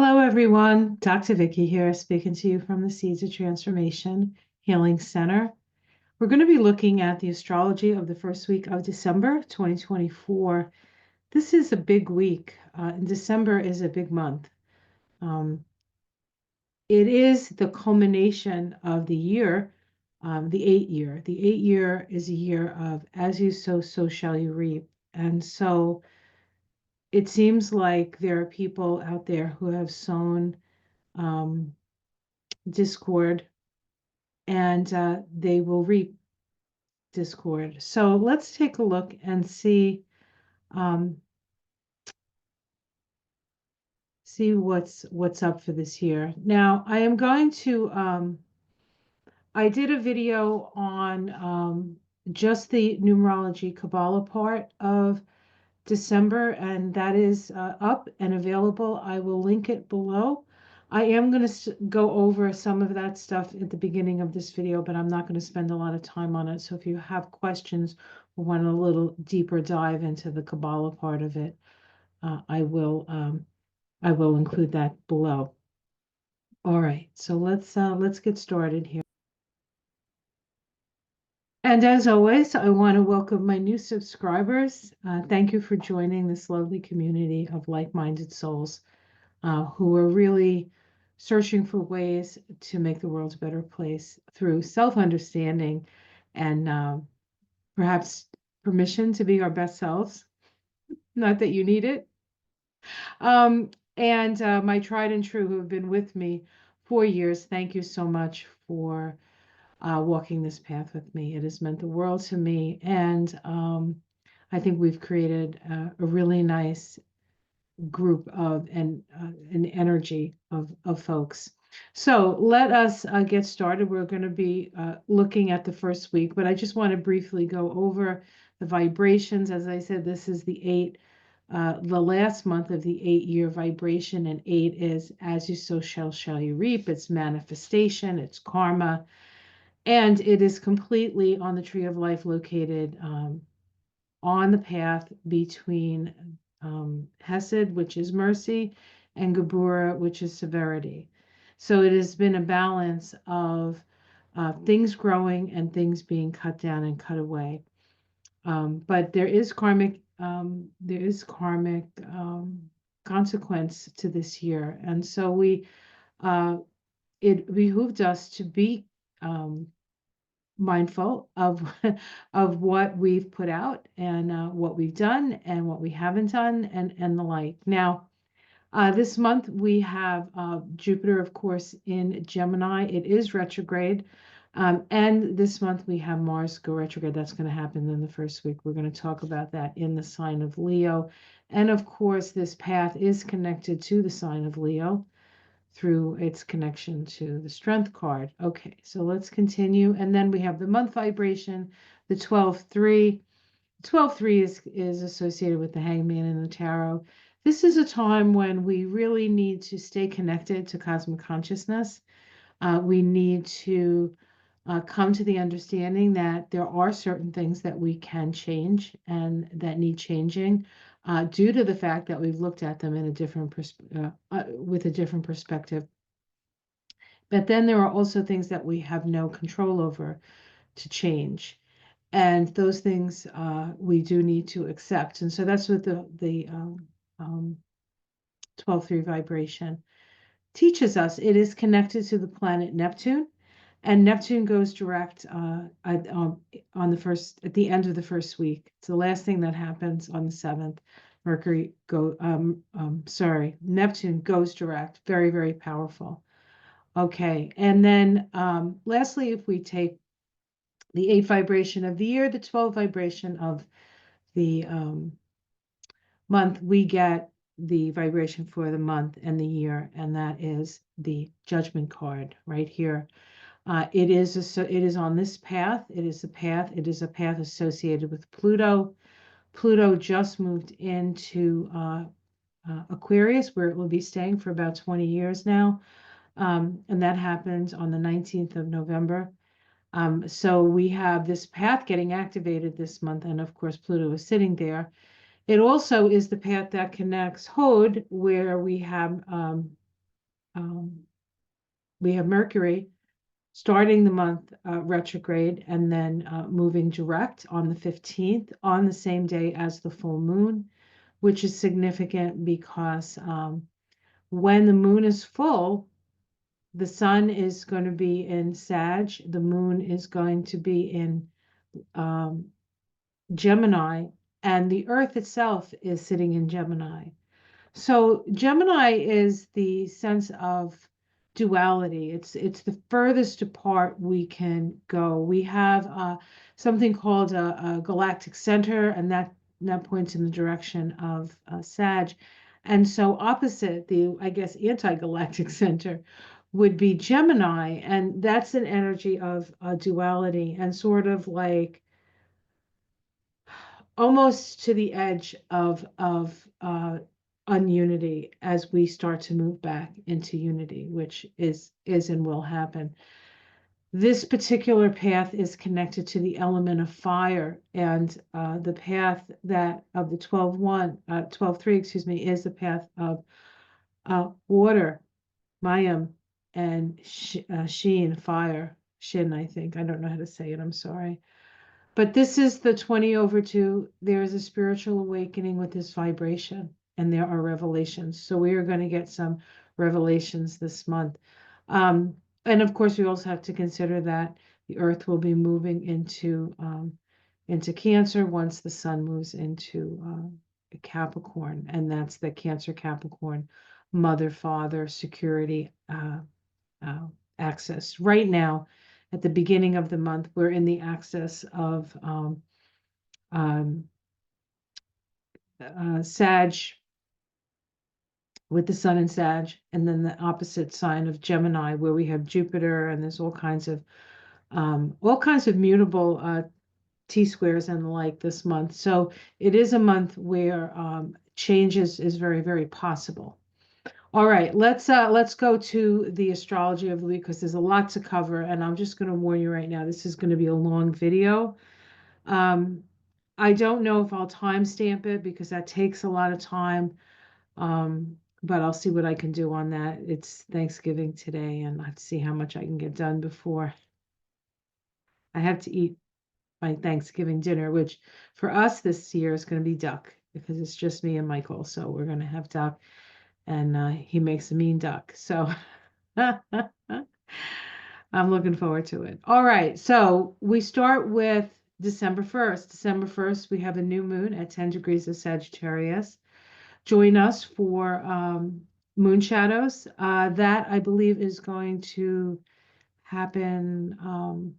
Hello, everyone. Dr. Vicky here, speaking to you from the Seeds of Transformation Healing Center. We're going to be looking at the astrology of the first week of December 2024. This is a big week, and December is a big month. Um, it is the culmination of the year, the 8 year. The 8 year is a year of as you sow, so shall you reap. And so it seems like there are people out there who have sown um, discord, and they will reap discord. So let's take a look and um, see what's up for this year. Now, I am going to I did a video on just the numerology Kabbalah part of December, and that is up and available. I will link it below. I am going to go over some of that stuff at the beginning of this video, but I'm not going to spend a lot of time on it. So if you have questions or want a little deeper dive into the Kabbalah part of it, I will include that below. All right, so let's get started here. And as always, I want to welcome my new subscribers. Thank you for joining this lovely community of like-minded souls who are really searching for ways to make the world a better place through self-understanding and perhaps permission to be our best selves. Not that you need it. And my tried and true who have been with me for years, thank you so much for walking this path with me. It has meant the world to me. And I think we've created a really nice group of and an energy of folks. So let us get started. We're going to be looking at the first week, but I just want to briefly go over the vibrations. As I said, this is the last month of the 8 year vibration, and 8 is as you sow shall you reap. It's manifestation, it's karma, and it is completely on the tree of life, located on the path between Hesed, which is mercy, and Geburah, which is severity. So it has been a balance of things growing and things being cut down and cut away. But there is karmic consequence to this year, and so it behooved us to be mindful of of what we've put out, and what we've done and what we haven't done, and the like. Now, this month we have Jupiter, of course, in Gemini. It is retrograde. And this month we have Mars go retrograde. That's going to happen in the first week. We're going to talk about that in the sign of Leo. And of course, this path is connected to the sign of Leo through its connection to the strength card. Okay, so let's continue. And then we have the month vibration, the 12-3. 12-3 is associated with the hangman in the tarot. This is a time when we really need to stay connected to cosmic consciousness. We need to come to the understanding that there are certain things that we can change and that need changing, due to the fact that we've looked at them in a different with a different perspective. But then there are also things that we have no control over to change, and those things we do need to accept. And so that's what the 12-3 vibration teaches us. It is connected to the planet Neptune, and Neptune goes direct at the end of the first week. It's the last thing that happens on the 7th. Neptune goes direct. Very, very powerful. Okay, and then lastly, if we take the 8 vibration of the year, the 12 vibration of the month, we get the vibration for the month and the year, and that is the Judgment card right here. It is on this path. It is a path associated with Pluto. Pluto just moved into Aquarius, where it will be staying for about 20 years now. And that happens on the 19th of November. So we have this path getting activated this month, and of course, Pluto is sitting there. It also is the path that connects Hod, where we have we have Mercury starting the month retrograde and then moving direct on the 15th on the same day as the full moon, which is significant because when the moon is full, the sun is going to be in Sag, the moon is going to be in Gemini, and the earth itself is sitting in Gemini. So Gemini is the sense of duality. It's the furthest apart we can go. We have something called a galactic center, and that points in the direction of Sag. And so opposite the, I guess, anti-galactic center would be Gemini, and that's an energy of duality and sort of like almost to the edge of ununity as we start to move back into unity, which is and will happen. This particular path is connected to the element of fire, and the path that of the 12-3, excuse me, is the path of water, Mayim, and Sheen, fire, Shin, I think. I don't know how to say it, I'm sorry. But this is the 20/2. There is a spiritual awakening with this vibration, and there are revelations. So we are going to get some revelations this month. And of course, we also have to consider that the Earth will be moving into Cancer once the Sun moves into Capricorn, and that's the Cancer Capricorn mother, father, security, access. Right now, at the beginning of the month, we're in the axis of Sag with the Sun in Sag, and then the opposite sign of Gemini, where we have Jupiter, and there's all kinds of mutable T-squares and the like this month. So it is a month where changes is very, very possible. All right, let's go to the astrology of the week because there's a lot to cover, and I'm just going to warn you right now, this is going to be a long video. I don't know if I'll timestamp it because that takes a lot of time, but I'll see what I can do on that. It's Thanksgiving today, and I have to see how much I can get done before I have to eat my Thanksgiving dinner, which for us this year is going to be duck because it's just me and Michael, so we're going to have duck. And he makes a mean duck. So I'm looking forward to it. All right, so we start with December 1st. December 1st, we have a new moon at 10 degrees of Sagittarius. Join us for moon shadows. That, I believe, is going to happen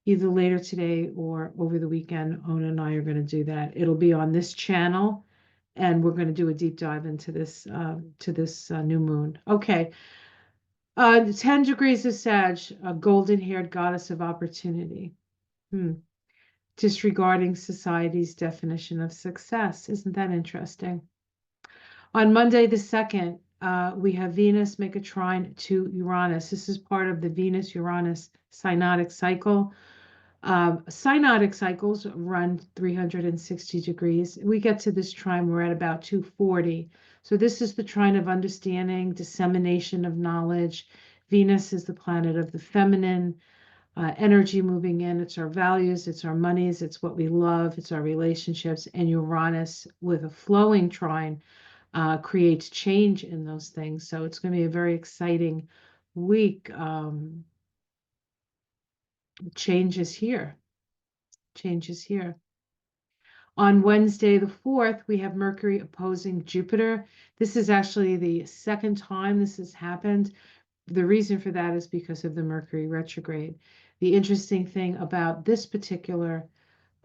either later today or over the weekend. Ona and I are going to do that. It'll be on this channel. And we're going to do a deep dive into this new moon. Okay, 10 degrees of Sag, a golden-haired goddess of opportunity. Disregarding society's definition of success. Isn't that interesting? On Monday the 2nd, we have Venus make a trine to Uranus. This is part of the Venus-Uranus synodic cycle. Synodic cycles run 360 degrees. We get to this trine, we're at about 240. So this is the trine of understanding, dissemination of knowledge. Venus is the planet of the feminine energy moving in. It's our values, it's our monies, it's what we love, it's our relationships. And Uranus with a flowing trine creates change in those things. So it's going to be a very exciting week. Change is here. Change is here. On Wednesday, the 4th, we have Mercury opposing Jupiter. This is actually the second time this has happened. The reason for that is because of the Mercury retrograde. The interesting thing about this particular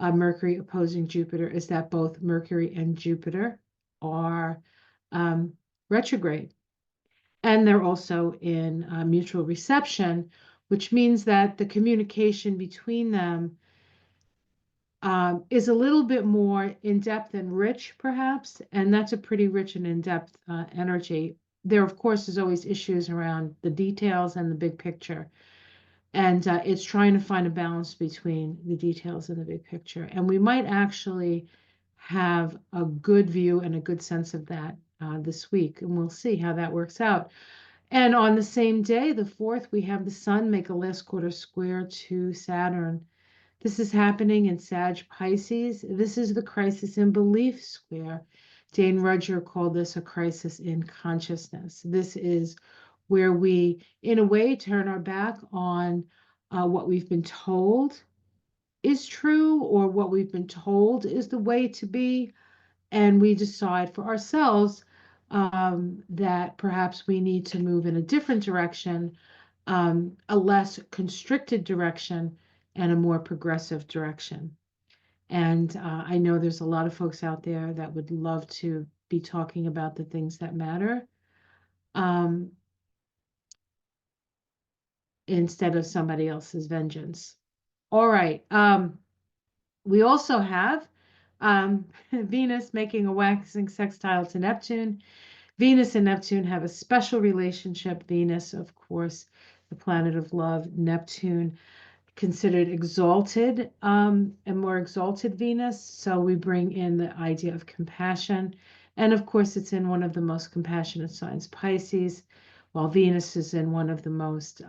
Mercury opposing Jupiter is that both Mercury and Jupiter are retrograde. And they're also in mutual reception, which means that the communication between them is a little bit more in-depth and rich, perhaps, and that's a pretty rich and in-depth energy. There, of course, is always issues around the details and the big picture, and it's trying to find a balance between the details and the big picture. And we might actually have a good view and a good sense of that this week, and we'll see how that works out. And on the same day, the 4th, we have the Sun make a last quarter square to Saturn. This is happening in Sag Pisces. This is the crisis in belief square. Dane Rudger called this a crisis in consciousness. This is where we, in a way, turn our back on what we've been told is true or what we've been told is the way to be. And we decide for ourselves that perhaps we need to move in a different direction, a less constricted direction, and a more progressive direction. And I know there's a lot of folks out there that would love to be talking about the things that matter um, instead of somebody else's vengeance. All right. We also have Venus making a waxing sextile to Neptune. Venus and Neptune have a special relationship. Venus, of course, the planet of love. Neptune, considered exalted, and more exalted Venus. So we bring in the idea of compassion. And of course, it's in one of the most compassionate signs, Pisces, while Venus is in one of the most,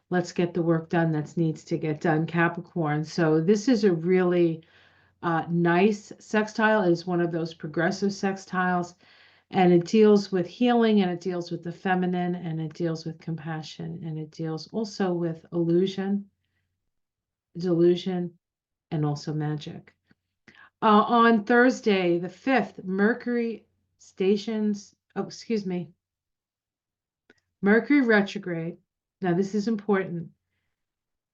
let's get the work done that needs to get done, Capricorn. So this is a really nice sextile. It is one of those progressive sextiles. And it deals with healing, and it deals with the feminine, and it deals with compassion, and it deals also with illusion, delusion, and also magic. On Thursday, the 5th, Mercury stations, oh, excuse me, Mercury retrograde. Now, this is important.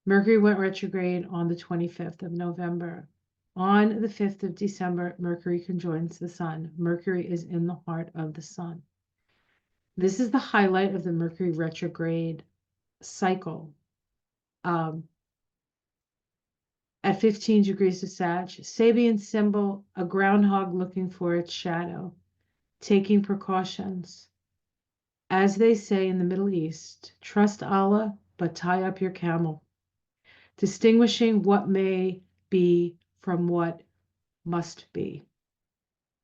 Mercury went retrograde on the 25th of November. On the 5th of December, Mercury conjoins the Sun. Mercury is in the heart of the Sun. This is the highlight of the Mercury retrograde cycle. At 15 degrees of Sag, Sabian symbol, a groundhog looking for its shadow, taking precautions. As they say in the Middle East, trust Allah, but tie up your camel. Distinguishing what may be from what must be.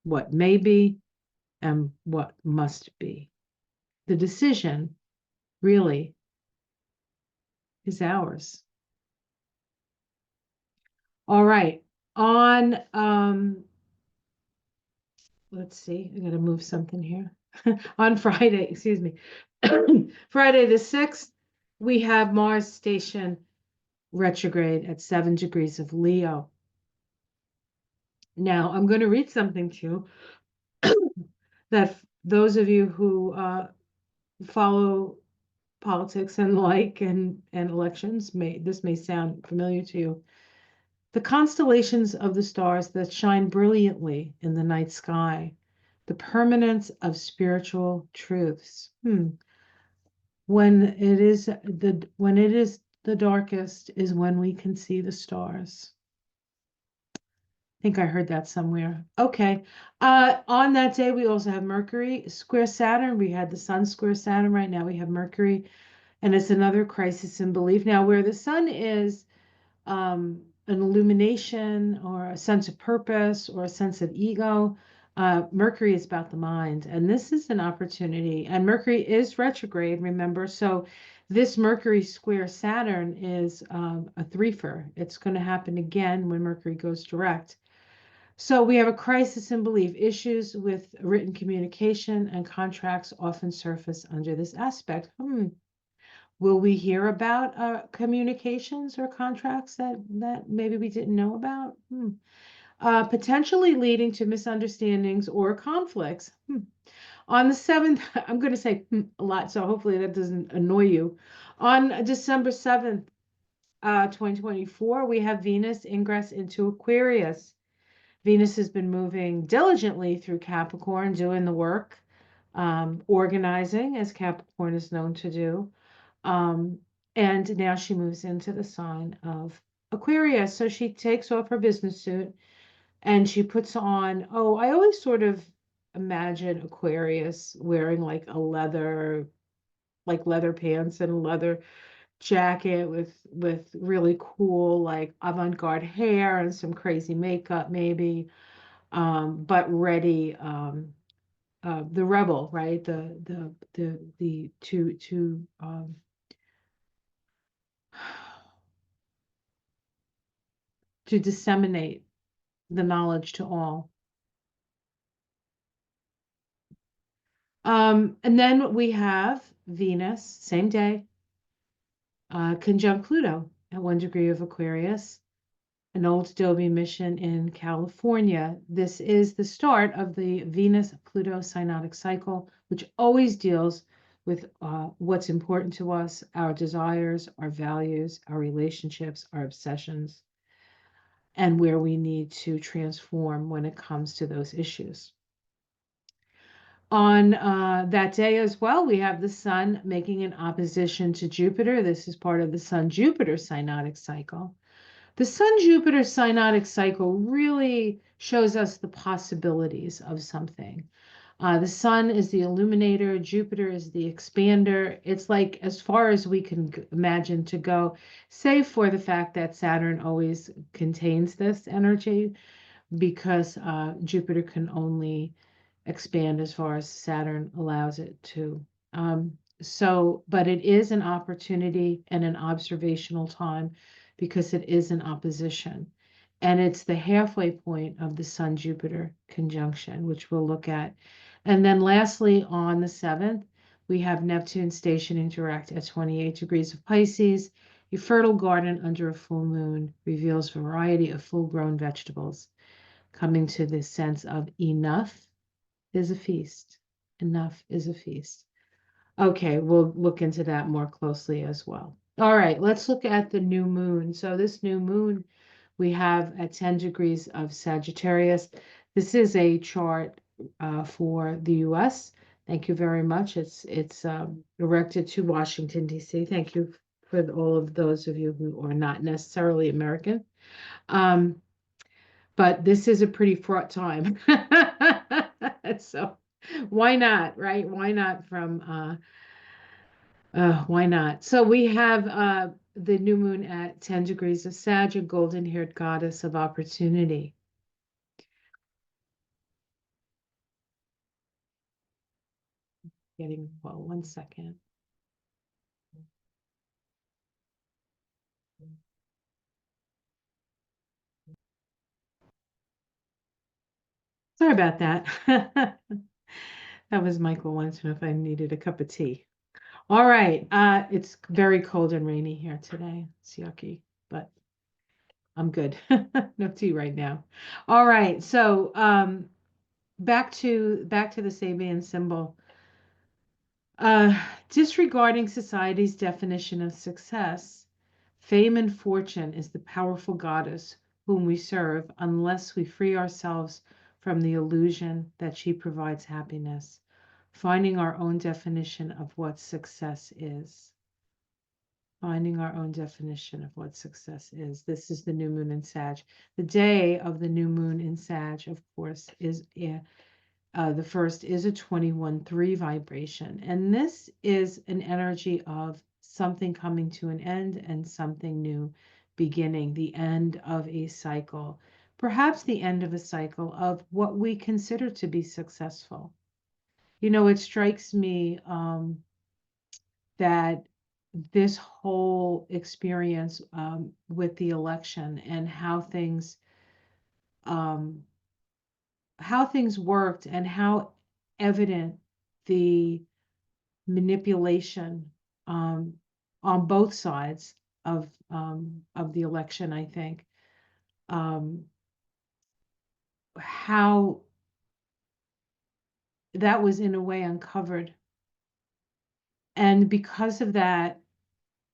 What may be and what must be. The decision really is ours. All right. On let's see, I gotta move something here. On Friday, excuse me. Friday the 6th, we have Mars station retrograde at 7 degrees of Leo. Now, I'm going to read something to you that those of you who follow politics and and elections this may sound familiar to you. The constellations of the stars that shine brilliantly in the night sky, the permanence of spiritual truths. When it is the darkest is when we can see the stars. I think I heard that somewhere. Okay. On that day, we also have Mercury square Saturn. We had the Sun square Saturn. Right now we have Mercury, and it's another crisis in belief. Now, where the Sun is an illumination or a sense of purpose or a sense of ego, Mercury is about the mind. And this is an opportunity. And Mercury is retrograde, remember? So this Mercury square Saturn is a threefer. It's going to happen again when Mercury goes direct. So we have a crisis in belief. Issues with written communication and contracts often surface under this aspect. Will we hear about communications or contracts that maybe we didn't know about? Potentially leading to misunderstandings or conflicts. On the 7th, I'm going to say a lot, so hopefully that doesn't annoy you. On December 7th, 2024, we have Venus ingress into Aquarius. Venus has been moving diligently through Capricorn, doing the work, organizing, as Capricorn is known to do. And now she moves into the sign of Aquarius. So she takes off her business suit and she puts on, I always sort of imagine Aquarius wearing like leather pants and a leather jacket with really cool, like avant-garde hair and some crazy makeup, maybe. but ready, the rebel, right? The to disseminate the knowledge to all. And then we have Venus, same day, conjunct Pluto at 1 degree of Aquarius, an old Adobe mission in California. This is the start of the Venus-Pluto synodic cycle, which always deals with what's important to us, our desires, our values, our relationships, our obsessions, and where we need to transform when it comes to those issues. On that day as well, we have the Sun making an opposition to Jupiter. This is part of the Sun-Jupiter synodic cycle. The Sun-Jupiter synodic cycle really shows us the possibilities of something. The Sun is the illuminator, Jupiter is the expander. It's like as far as we can imagine to go, save for the fact that Saturn always contains this energy, because Jupiter can only expand as far as Saturn allows it to. But it is an opportunity and an observational time because it is an opposition. And it's the halfway point of the Sun-Jupiter conjunction, which we'll look at. And then lastly, on the 7th, we have Neptune stationing direct at 28 degrees of Pisces. A fertile garden under a full moon reveals a variety of full-grown vegetables, coming to this sense of enough is a feast. Enough is a feast. Okay, we'll look into that more closely as well. All right, let's look at the new moon. So this new moon we have at 10 degrees of Sagittarius. This is a chart for the US. Thank you very much. It's directed to Washington, D.C. Thank you for all of those of you who are not necessarily American. But this is a pretty fraught time. So why not, right? Why not why not? So we have the new moon at 10 degrees of Sag, a golden-haired goddess of opportunity. Well, 1 second. Sorry about that. That was Michael wanting to know if I needed a cup of tea. All right. It's very cold and rainy here today. It's yucky, but I'm good. No tea right now. All right. So back to the Sabian symbol. Disregarding society's definition of success, fame and fortune is the powerful goddess whom we serve unless we free ourselves from the illusion that she provides happiness, finding our own definition of what success is. Finding our own definition of what success is. This is the new moon in Sag. The day of the new moon in Sag, of course, is the first is a 21-3 vibration. And this is an energy of something coming to an end and something new beginning, the end of a cycle, perhaps the end of a cycle of what we consider to be successful. You know, it strikes me that this whole experience with the election and um, how things worked and how evident the manipulation on both sides of the election, I think, how that was in a way uncovered. And because of that,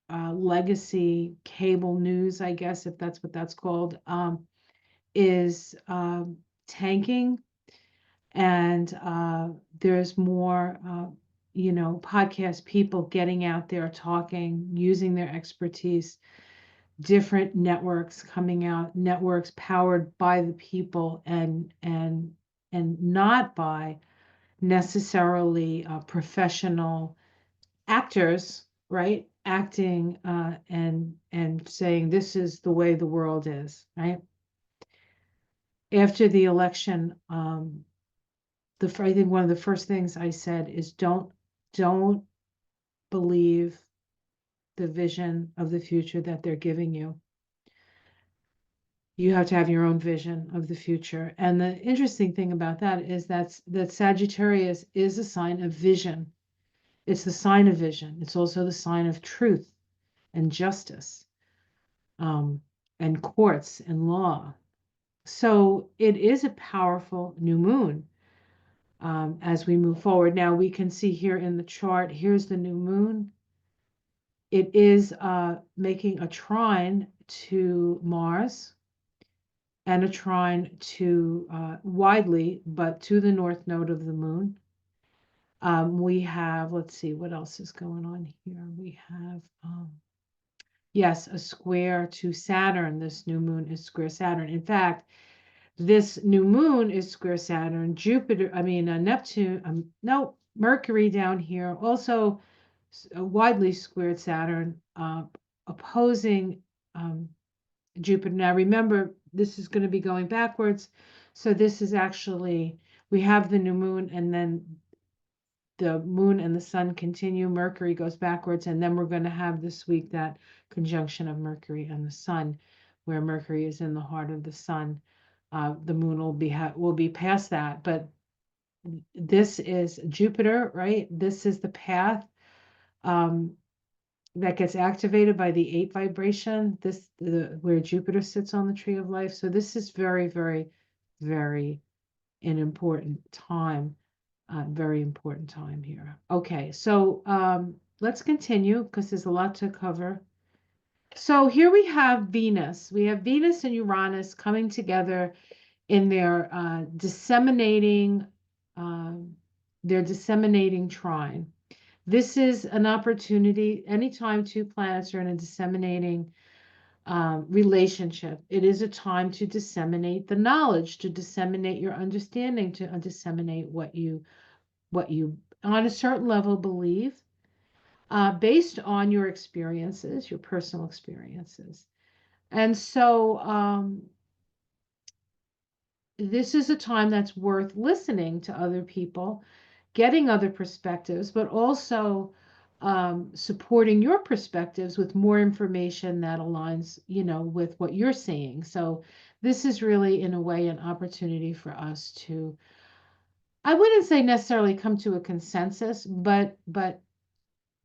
legacy cable news, I guess, if that's what that's called, is tanking. And there's more, podcast people getting out there talking, using their expertise, different networks coming out, networks powered by the people and not by necessarily professional actors, right? Acting and saying this is the way the world is, right? After the election, I think one of the first things I said is don't believe the vision of the future that they're giving you. You have to have your own vision of the future. And the interesting thing about that is that Sagittarius is a sign of vision. It's the sign of vision. It's also the sign of truth and justice, and courts and law. So it is a powerful new moon, as we move forward. Now we can see here in the chart, here's the new moon. It is making a trine to Mars and a trine to widely, but to the north node of the moon. We have, let's see, what else is going on here? We have, yes, a square to Saturn. This new moon is square Saturn. In fact, this new moon is square Saturn, Neptune, no, Mercury down here, also widely squared Saturn, opposing Jupiter. Now remember, this is going to be going backwards. So this is actually, we have the new moon, and then the moon and the sun continue. Mercury goes backwards, and then we're going to have this week that conjunction of Mercury and the sun, where Mercury is in the heart of the sun. The moon will be past that, but this is Jupiter, right? This is the path that gets activated by the 8 vibration. Where Jupiter sits on the tree of life. So this is very, very, very an important time. Very important time here. Okay, so let's continue because there's a lot to cover. So here we have Venus. We have Venus and Uranus coming together in their disseminating trine. This is an opportunity anytime two planets are in a disseminating relationship. It is a time to disseminate the knowledge, to disseminate your understanding, to disseminate what you on a certain level believe, based on your experiences, your personal experiences. And so this is a time that's worth listening to other people, getting other perspectives, but also supporting your perspectives with more information that aligns, with what you're seeing. So this is really, in a way, an opportunity for us to, I wouldn't say necessarily come to a consensus, but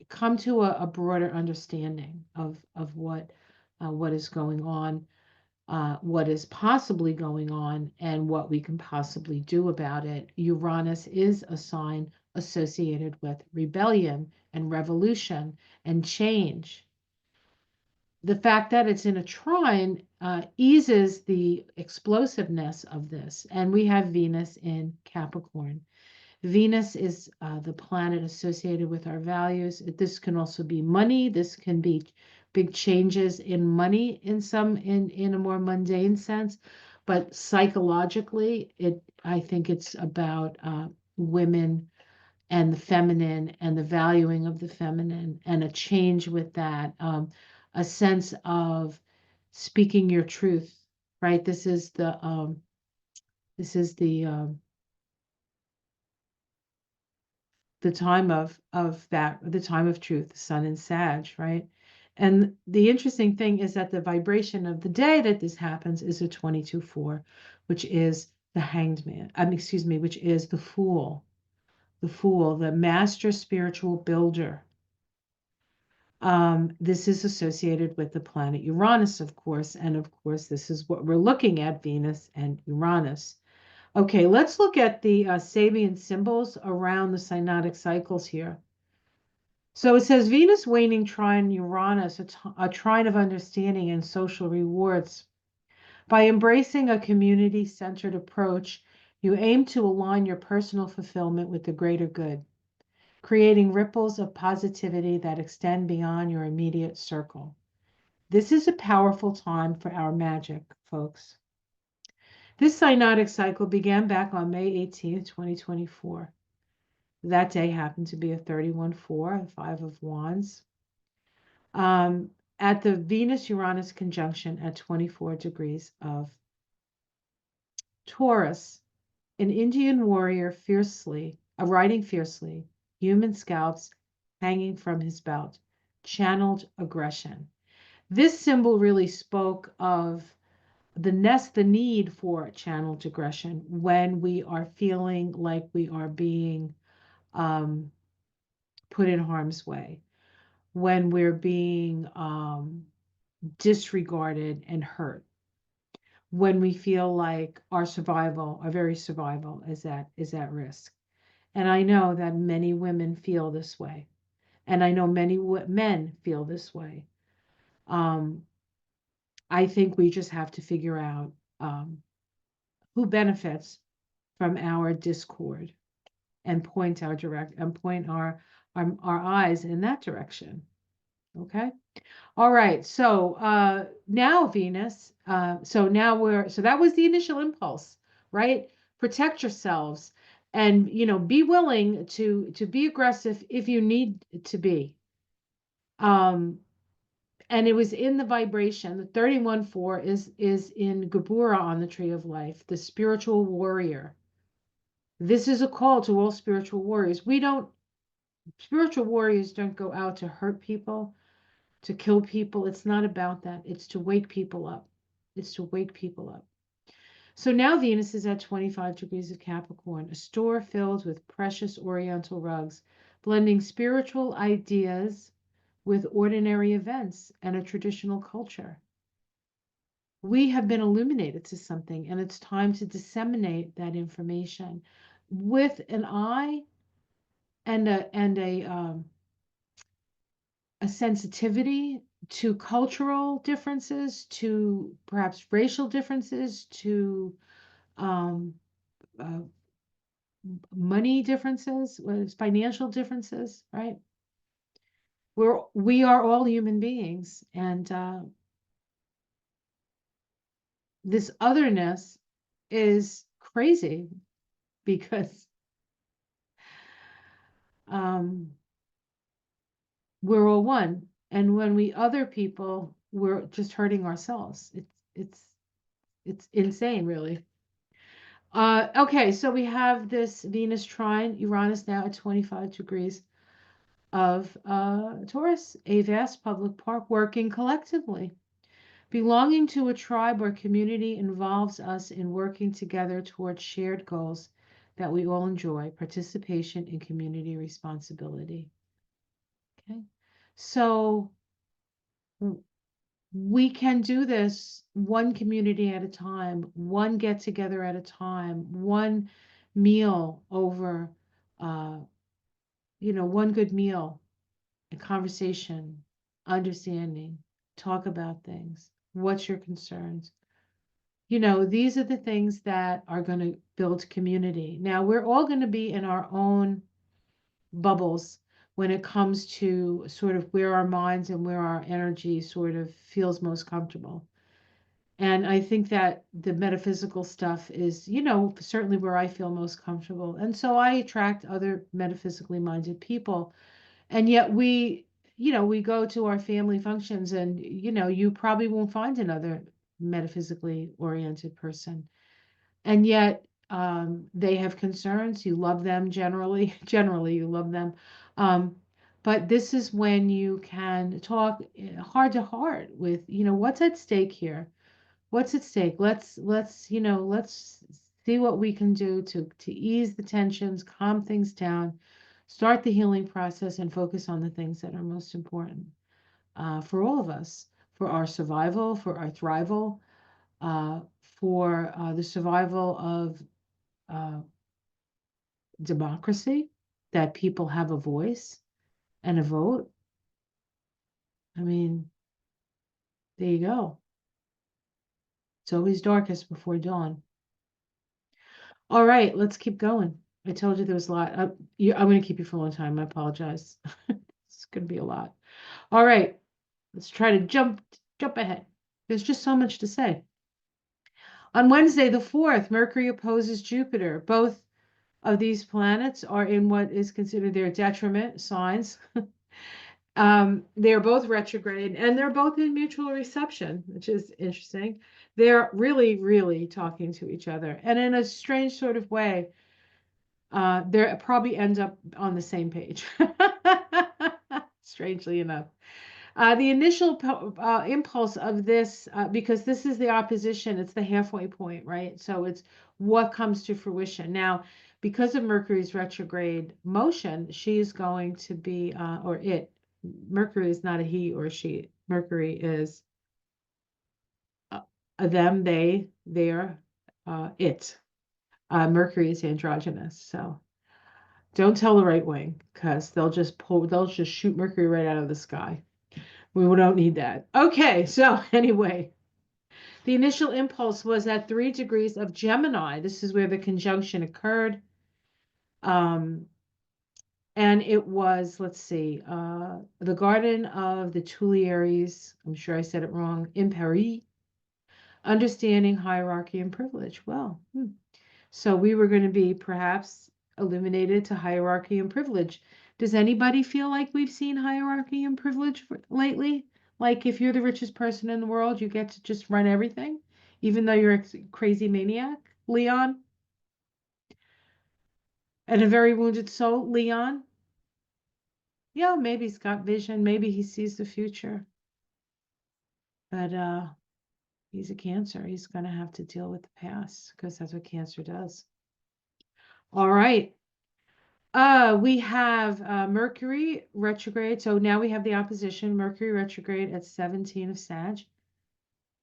come to a broader understanding of what is going on, what is possibly going on, and what we can possibly do about it. Uranus is a sign associated with rebellion and revolution and change. The fact that it's in a trine eases the explosiveness of this. And we have Venus in Capricorn. Venus is the planet associated with our values. This can also be money. This can be big changes in money in a more mundane sense, but psychologically, I think it's about women and the feminine and the valuing of the feminine and a change with that, a sense of speaking your truth, right? This is the time the time of truth, the sun in Sag, right? And the interesting thing is that the vibration of the day that this happens is a 22-4, which is the hanged man. Which is the fool, the master spiritual builder. This is associated with the planet Uranus, of course, and of course, this is what we're looking at, Venus and Uranus. Okay, let's look at the Sabian symbols around the synodic cycles here. So it says Venus waning trine Uranus, a trine of understanding and social rewards. By embracing a community-centered approach, you aim to align your personal fulfillment with the greater good, creating ripples of positivity that extend beyond your immediate circle. This is a powerful time for our magic, folks. This synodic cycle began back on May 18th, 2024. That day happened to be a 31-4, a 5 of Wands, at the Venus-Uranus conjunction at 24 degrees of Taurus, an Indian warrior riding fiercely, human scalps hanging from his belt, channeled aggression. This symbol really spoke of the need for channeled aggression when we are feeling like we are being um, put in harm's way, when we're being disregarded and hurt, when we feel like our very survival is at risk. And I know that many women feel this way, and I know many men feel this way. Um, I think we just have to figure out who benefits from our discord and point our eyes in that direction. Okay. All right. So now Venus. So that was the initial impulse, right? Protect yourselves, and be willing to be aggressive if you need to be. Um, and it was in the vibration. The 31-4 is in Gabura on the Tree of Life, the spiritual warrior. This is a call to all spiritual warriors. Spiritual warriors don't go out to hurt people, to kill people. It's not about that. It's to wake people up. It's to wake people up. So now Venus is at 25 degrees of Capricorn, a store filled with precious Oriental rugs, blending spiritual ideas with ordinary events and a traditional culture. We have been illuminated to something, and it's time to disseminate that information with an eye and a sensitivity to cultural differences, to perhaps racial differences, to um, uh, money differences, financial differences, right? We are all human beings, and this otherness is crazy because um, we're all one, and when we other people, we're just hurting ourselves. It's insane, really. Okay, so we have this Venus trine Uranus now at 25 degrees of Taurus, a vast public park working collectively. Belonging to a tribe or community involves us in working together towards shared goals that we all enjoy, participation in community responsibility. Okay, so we can do this one community at a time, one get together at a time, one meal over, uh, one good meal, a conversation, understanding, talk about things. What's your concerns? These are the things that are going to build community. Now, we're all going to be in our own bubbles when it comes to sort of where our minds and where our energy sort of feels most comfortable. And I think that the metaphysical stuff is, certainly where I feel most comfortable. And so I attract other metaphysically minded people. And yet we go to our family functions and, you probably won't find another metaphysically oriented person. And yet they have concerns. You love them generally. Generally, you love them. Um, but this is when you can talk heart to heart with, what's at stake here? What's at stake? Let's see what we can do to ease the tensions, calm things down, start the healing process, and focus on the things that are most important for all of us, for our survival, for our thrival, for the survival of uh, democracy, that people have a voice and a vote. I mean, there you go. It's always darkest before dawn. All right, let's keep going. I told you there was a lot. I'm going to keep you for a long time. I apologize. It's going to be a lot. All right, let's try to jump ahead. There's just so much to say. On Wednesday, the 4th, Mercury opposes Jupiter. Both of these planets are in what is considered their detriment signs. They're both retrograde and they're both in mutual reception, which is interesting. They're really, really talking to each other. And in a strange sort of way, they probably end up on the same page, strangely enough. The initial impulse of this, because this is the opposition, it's the halfway point, right? So it's what comes to fruition. Now, because of Mercury's retrograde motion, she's going to be, or it, Mercury is not a he or she. Mercury is a them, they, their, it. Mercury is androgynous. So don't tell the right wing because they'll just shoot Mercury right out of the sky. We don't need that. Okay, so anyway, the initial impulse was at 3 degrees of Gemini. This is where the conjunction occurred. Um, and it was, let's see, the Garden of the Tuileries. I'm sure I said it wrong. In Paris, understanding hierarchy and privilege. Well, so we were going to be perhaps illuminated to hierarchy and privilege. Does anybody feel like we've seen hierarchy and privilege lately? Like if you're the richest person in the world, you get to just run everything, even though you're a crazy maniac, Leon, and a very wounded soul, Leon. Yeah, maybe he's got vision, maybe he sees the future, but he's a Cancer. He's going to have to deal with the past because that's what Cancer does. All right. We have Mercury retrograde. So now we have the opposition, Mercury retrograde at 17 of Sag.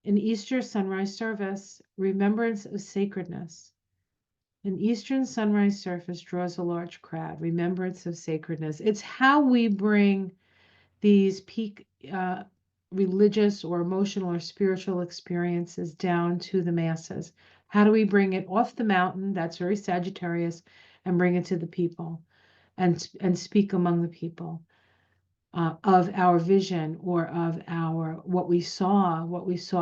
An Easter sunrise service, remembrance of sacredness. An Eastern sunrise service draws a large crowd, remembrance of sacredness. It's how we bring these peak religious or emotional or spiritual experiences down to the masses. How do we bring it off the mountain? That's very Sagittarius, and bring it to the people and speak among the people of our vision or of our what we saw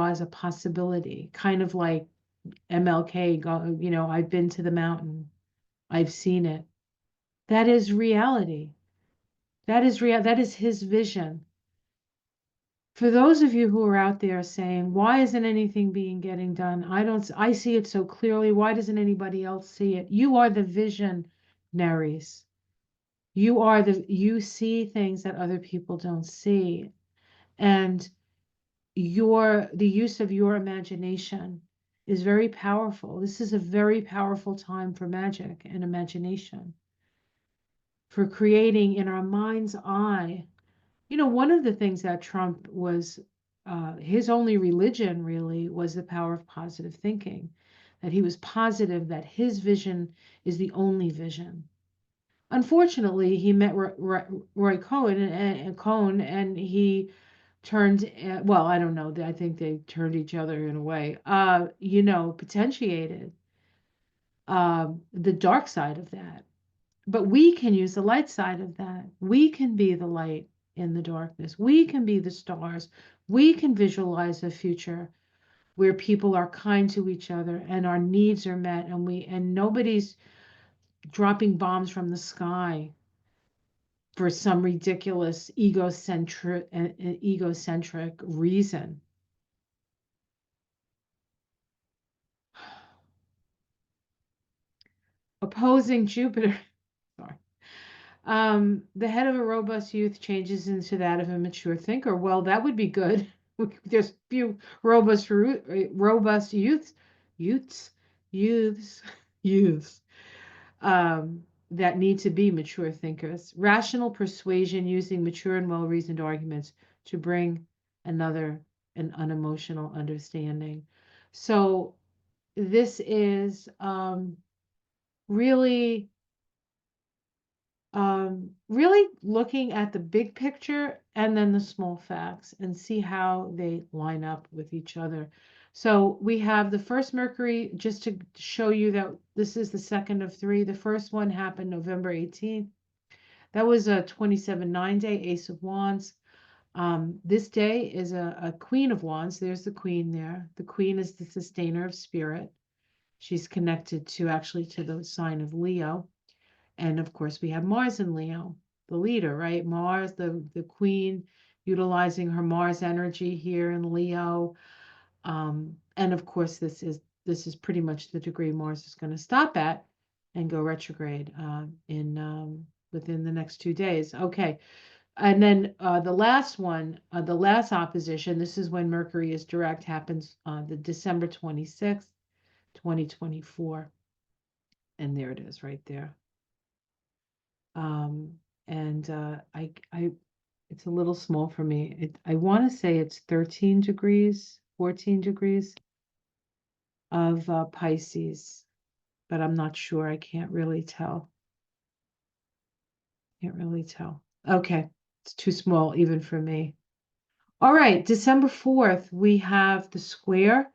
as a possibility, kind of like MLK go, I've been to the mountain, I've seen it. That is reality. That is real. That is his vision. For those of you who are out there saying, why isn't anything being getting done? I see it so clearly. Why doesn't anybody else see it? You are the visionaries. You see things that other people don't see. And the use of your imagination is very powerful. This is a very powerful time for magic and imagination, for creating in our mind's eye. One of the things that Trump was, his only religion really was the power of positive thinking, that he was positive that his vision is the only vision. Unfortunately, he met Roy Cohn, and he turned, well, I don't know, I think they turned each other in a way, potentiated the dark side of that. But we can use the light side of that. We can be the light in the darkness. We can be the stars. We can visualize a future where people are kind to each other and our needs are met, and nobody's dropping bombs from the sky for some ridiculous egocentric reason. Opposing Jupiter. Sorry. The head of a robust youth changes into that of a mature thinker. Well, that would be good. There's few robust youths, youths, youths that need to be mature thinkers. Rational persuasion using mature and well-reasoned arguments to bring an unemotional understanding. So this is really really looking at the big picture and then the small facts and see how they line up with each other. So we have the first Mercury, just to show you that this is the second of three. The first one happened November 18th. That was a 27-9 day, Ace of Wands. This day is a Queen of Wands. There's the Queen there. The Queen is the sustainer of spirit. She's connected to the sign of Leo. And of course, we have Mars in Leo. the leader, right? Mars, the queen, utilizing her Mars energy here in Leo. And of course, this is pretty much the degree Mars is going to stop at and go retrograde in within the next 2 days. Okay. And then the last one, the last opposition, this is when Mercury is direct, happens on the December 26th, 2024. And there it is right there. And it's a little small for me. I want to say it's 13 degrees, 14 degrees of Pisces, but I'm not sure. I can't really tell. Can't really tell. Okay, it's too small even for me. All right, December 4th, we have the square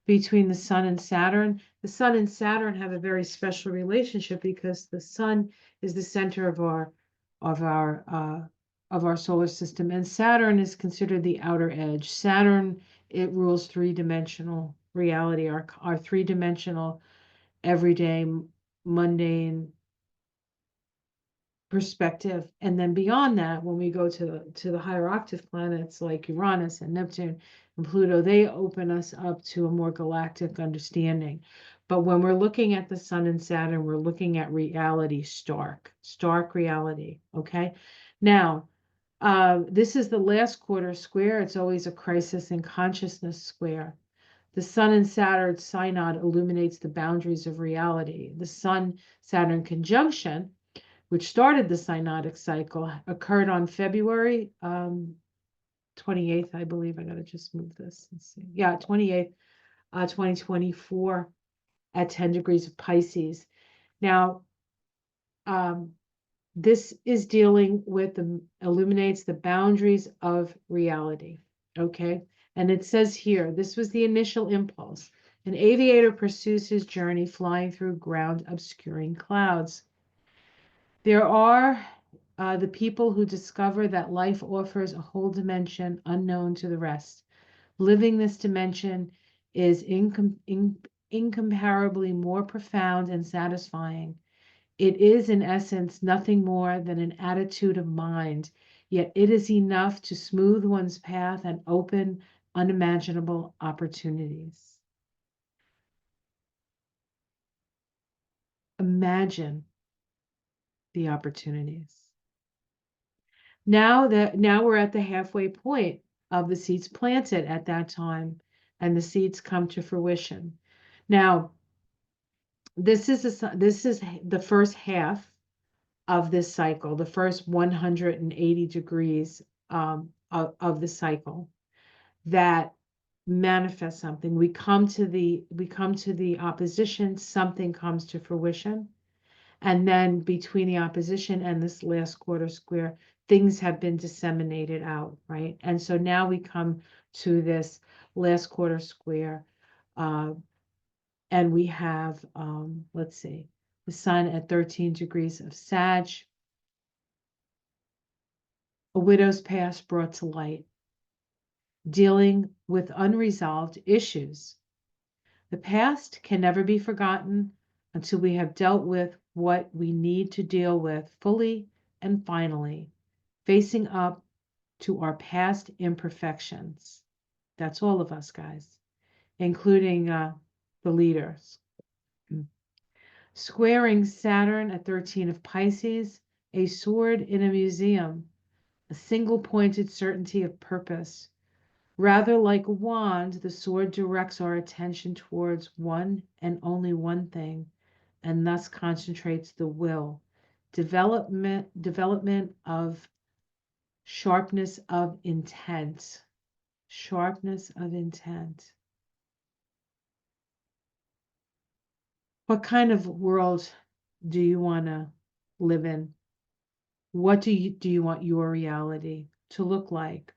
between the Sun and Saturn. The Sun and Saturn have a very special relationship because the Sun is the center of our solar system, and Saturn is considered the outer edge. Saturn, it rules three-dimensional reality, our three-dimensional, everyday, mundane perspective. And then beyond that, when we go to the higher octave planets like Uranus and Neptune and Pluto, they open us up to a more galactic understanding. But when we're looking at the Sun and Saturn, we're looking at reality, stark reality. Okay. Now, this is the last quarter square. It's always a crisis in consciousness square. The Sun and Saturn synod illuminates the boundaries of reality. The Sun Saturn conjunction, which started the synodic cycle, occurred on February 28th, I believe. I got to just move this and see. Yeah, 28th, 2024 at 10 degrees of Pisces. Now, this is dealing with illuminates the boundaries of reality. Okay. And it says here, this was the initial impulse. An aviator pursues his journey flying through ground obscuring clouds. There are the people who discover that life offers a whole dimension unknown to the rest. Living this dimension is incomparably more profound and satisfying. It is, in essence, nothing more than an attitude of mind, yet it is enough to smooth one's path and open unimaginable opportunities. Imagine the opportunities. Now we're at the halfway point of the seeds planted at that time, and the seeds come to fruition. Now, this is the first half of this cycle, the first 180 degrees of the cycle that manifests something. We come to the opposition, something comes to fruition. And then between the opposition and this last quarter square, things have been disseminated out, right? And so now we come to this last quarter square, and we have, let's see, the Sun at 13 degrees of Sag, a widow's past brought to light, dealing with unresolved issues. The past can never be forgotten until we have dealt with what we need to deal with fully and finally, facing up to our past imperfections. That's all of us, guys, including the leaders. Squaring Saturn at 13 of Pisces, a sword in a museum, a single pointed certainty of purpose. Rather like a wand, the sword directs our attention towards one and only one thing, and thus concentrates the will. Development of sharpness of intent. Sharpness of intent. What kind of world do you want to live in? What do you want your reality to look like?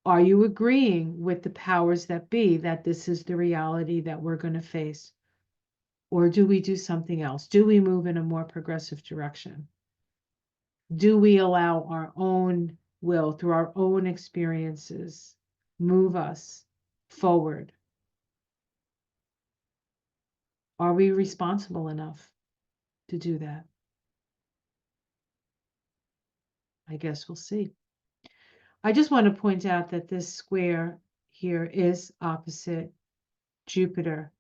Are you agreeing with the powers that be that this is the reality that we're going to face? Or do we do something else? Do we move in a more progressive direction? Do we allow our own will, through our own experiences, move us forward? Are we responsible enough to do that? I guess we'll see. I just want to point out that this square here is opposite Jupiter.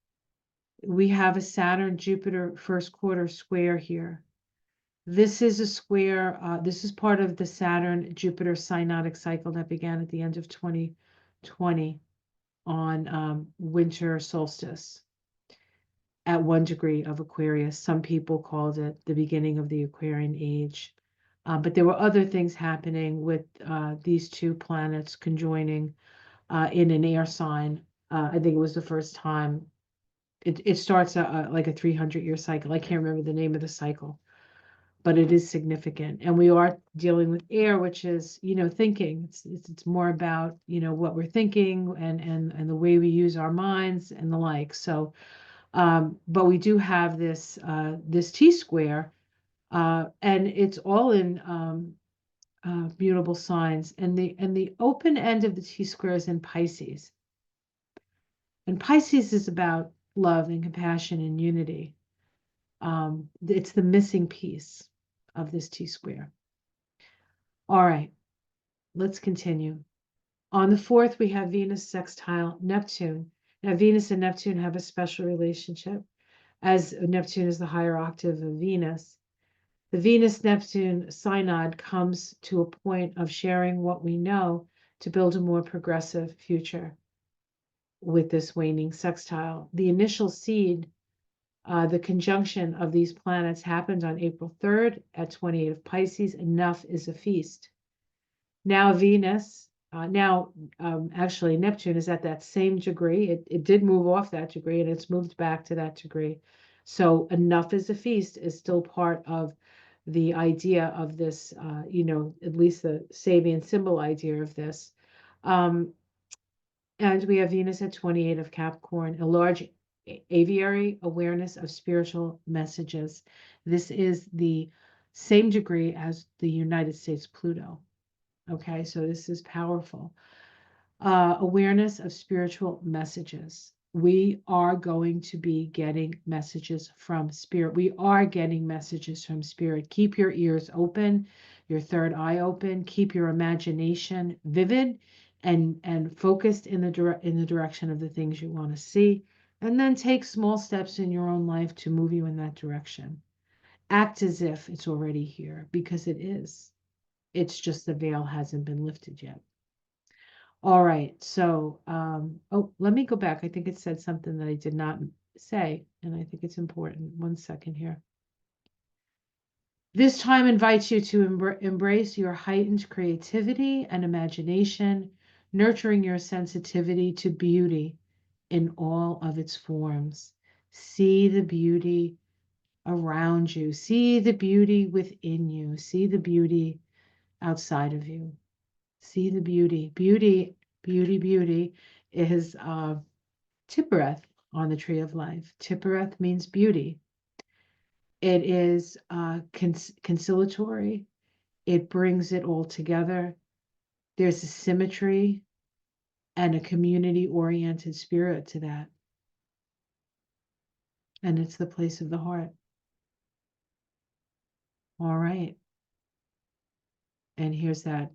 We have a Saturn-Jupiter first quarter square here. This is a square, this is part of the Saturn-Jupiter synodic cycle that began at the end of 2020 on winter solstice at 1 degree of Aquarius. Some people called it the beginning of the Aquarian age. But there were other things happening with these two planets conjoining in an air sign. I think it was the first time. It starts like a 300-year cycle. I can't remember the name of the cycle, but it is significant. And we are dealing with air, which is, thinking. It's more about, what we're thinking and the way we use our minds and the like. So, but we do have this T-square, and it's all in mutable signs. And the open end of the T-square is in Pisces. And Pisces is about love and compassion and unity. It's the missing piece of this T-square. All right, let's continue. On the 4th, we have Venus sextile Neptune. Now, Venus and Neptune have a special relationship, as Neptune is the higher octave of Venus. The Venus-Neptune synod comes to a point of sharing what we know to build a more progressive future with this waning sextile. The initial seed, the conjunction of these planets happened on April 3rd at 28 of Pisces. Enough is a feast. Now Venus, actually Neptune is at that same degree. It did move off that degree and it's moved back to that degree. So enough is a feast is still part of the idea of this, at least the Sabian symbol idea of this. And we have Venus at 28 of Capricorn, a large aviary awareness of spiritual messages. This is the same degree as the United States Pluto. Okay, so this is powerful. Awareness of spiritual messages. We are going to be getting messages from Spirit. We are getting messages from Spirit. Keep your ears open, your third eye open. Keep your imagination vivid and focused in the direction of the things you want to see. And then take small steps in your own life to move you in that direction. Act as if it's already here, because it is. It's just the veil hasn't been lifted yet. All right, so, let me go back. I think it said something that I did not say, and I think it's important. 1 second here. This time invites you to embrace your heightened creativity and imagination, nurturing your sensitivity to beauty in all of its forms. See the beauty around you. See the beauty within you. See the beauty outside of you. See the beauty. Beauty, beauty, beauty is Tiphereth on the tree of life. Tiphereth means beauty. It is conciliatory. It brings it all together. There's a symmetry and a community-oriented spirit to that. And it's the place of the heart. All right. And here's that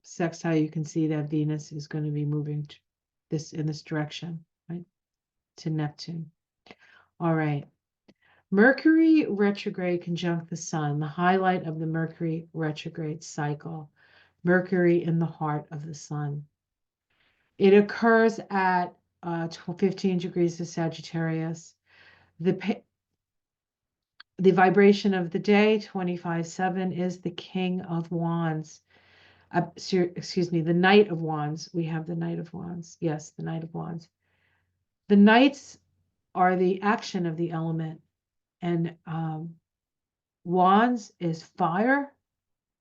sextile. You can see that Venus is going to be moving in this direction, right? To Neptune. All right. Mercury retrograde conjunct the sun, the highlight of the Mercury retrograde cycle. Mercury in the heart of the sun. It occurs at 15 degrees of Sagittarius. The vibration of the day, 25/7, is the King of Wands. Excuse me, the Knight of Wands. We have the Knight of Wands. Yes, the Knight of Wands. The Knights are the action of the element. And Wands is fire,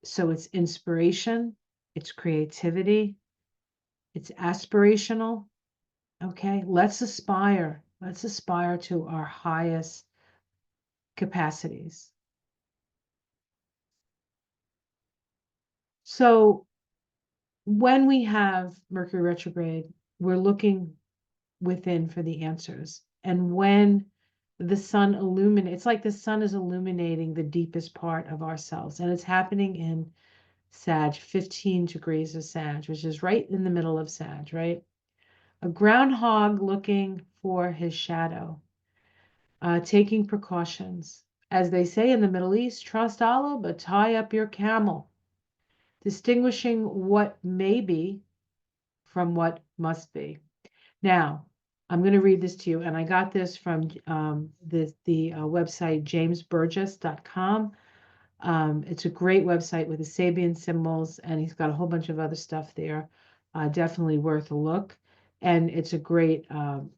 so it's inspiration, it's creativity, it's aspirational. Okay, let's aspire to our highest capacities. So when we have Mercury retrograde, we're looking within for the answers. And when the sun it's like the sun is illuminating the deepest part of ourselves. And it's happening in Sag, 15 degrees of Sag, which is right in the middle of Sag, right? A groundhog looking for his shadow, taking precautions. As they say in the Middle East, trust Allah, but tie up your camel, distinguishing what may be from what must be. Now, I'm going to read this to you, and I got this from the website jamesburgess.com. It's a great website with the Sabian symbols, and he's got a whole bunch of other stuff there. Definitely worth a look. And it's a great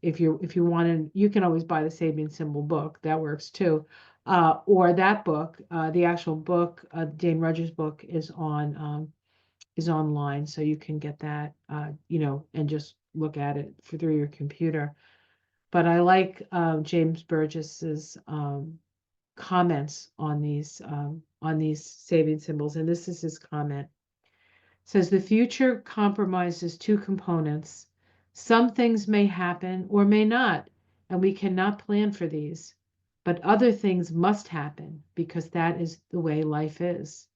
if you want to, you can always buy the Sabian symbol book. That works too. Or that book, the actual book, Jane Rudger's book is online, so you can get that, and just look at it through your computer. But I like James Burgess's comments on these saving symbols, and this is his comment. It says the future compromises two components. Some things may happen or may not, and we cannot plan for these. But other things must happen because that is the way life is.